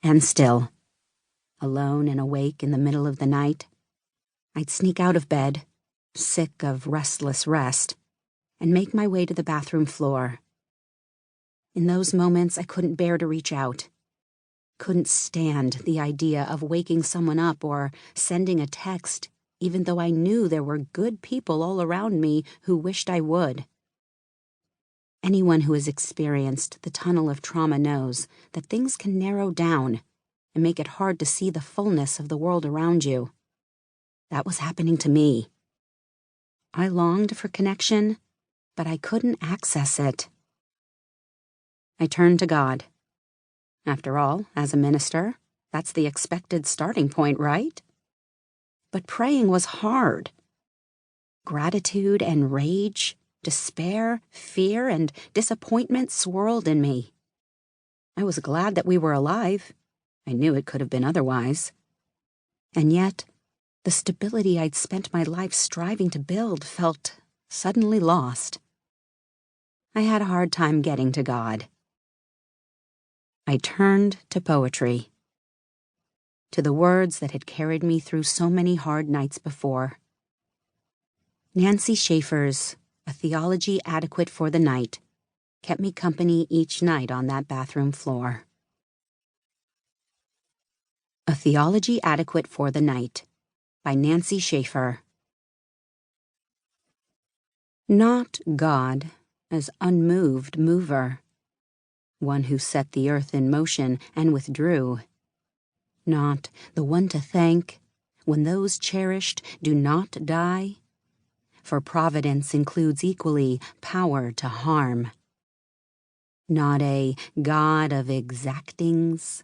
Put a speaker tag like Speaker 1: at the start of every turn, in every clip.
Speaker 1: and still. Alone and awake in the middle of the night, I'd sneak out of bed, sick of restless rest, and make my way to the bathroom floor. In those moments, I couldn't bear to reach out. Couldn't stand the idea of waking someone up or sending a text, even though I knew there were good people all around me who wished I would. Anyone who has experienced the tunnel of trauma knows that things can narrow down and make it hard to see the fullness of the world around you. That was happening to me. I longed for connection, but I couldn't access it. I turned to God. After all, as a minister, that's the expected starting point, right? But praying was hard. Gratitude and rage, despair, fear, and disappointment swirled in me. I was glad that we were alive. I knew it could have been otherwise. And yet, the stability I'd spent my life striving to build felt suddenly lost. I had a hard time getting to God. I turned to poetry, to the words that had carried me through so many hard nights before. Nancy Schaefer's A Theology Adequate for the Night kept me company each night on that bathroom floor. A Theology Adequate for the Night by Nancy Schaefer. Not God as unmoved mover, one who set the earth in motion and withdrew. Not the one to thank when those cherished do not die, for providence includes equally power to harm. Not a God of exactings,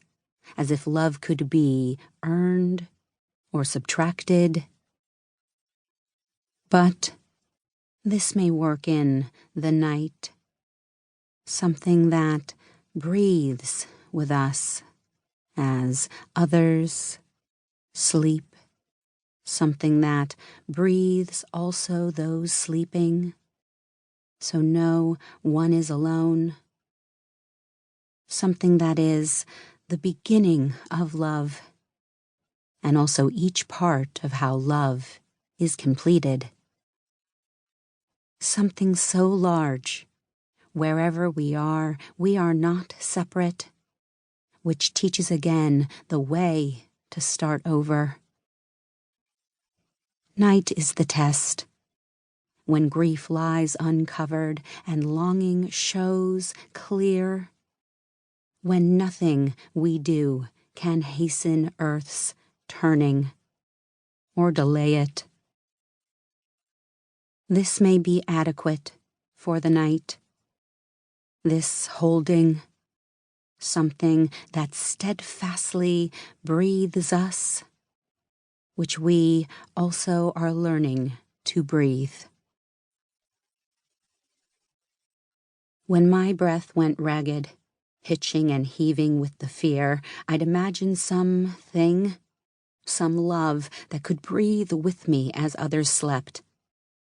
Speaker 1: as if love could be earned or subtracted. But this may work in the night, something that breathes with us as others sleep, something that breathes also those sleeping, so no one is alone, something that is the beginning of love, and also each part of how love is completed. Something so large, wherever we are not separate, which teaches again the way to start over. Night is the test, when grief lies uncovered and longing shows clear, when nothing we do can hasten earth's turning or delay it. This may be adequate for the night, this holding, something that steadfastly breathes us, which we also are learning to breathe. When my breath went ragged, hitching and heaving with the fear, I'd imagine something, some love that could breathe with me as others slept,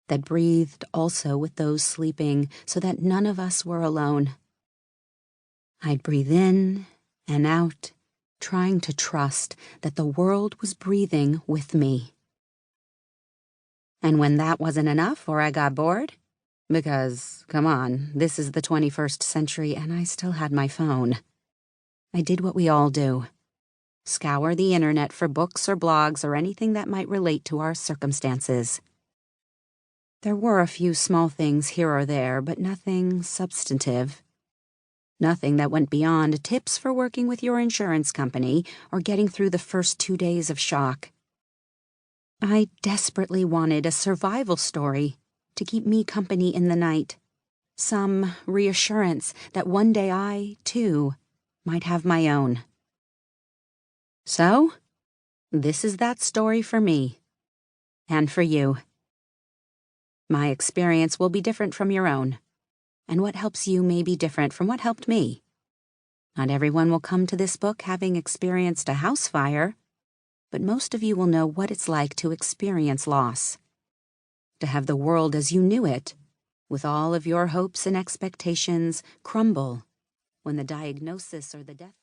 Speaker 1: that breathed also with those sleeping, so that none of us were alone. I'd breathe in and out, trying to trust that the world was breathing with me. And when that wasn't enough, or I got bored, because, come on, this is the 21st century and I still had my phone, I did what we all do. Scour the internet for books or blogs or anything that might relate to our circumstances. There were a few small things here or there, but nothing substantive. Nothing that went beyond tips for working with your insurance company or getting through the first 2 days of shock. I desperately wanted a survival story to keep me company in the night. Some reassurance that one day I, too, might have my own. So, this is that story for me. And for you. My experience will be different from your own, and what helps you may be different from what helped me. Not everyone will come to this book having experienced a house fire, but most of you will know what it's like to experience loss, to have the world as you knew it, with all of your hopes and expectations, crumble when the diagnosis or the death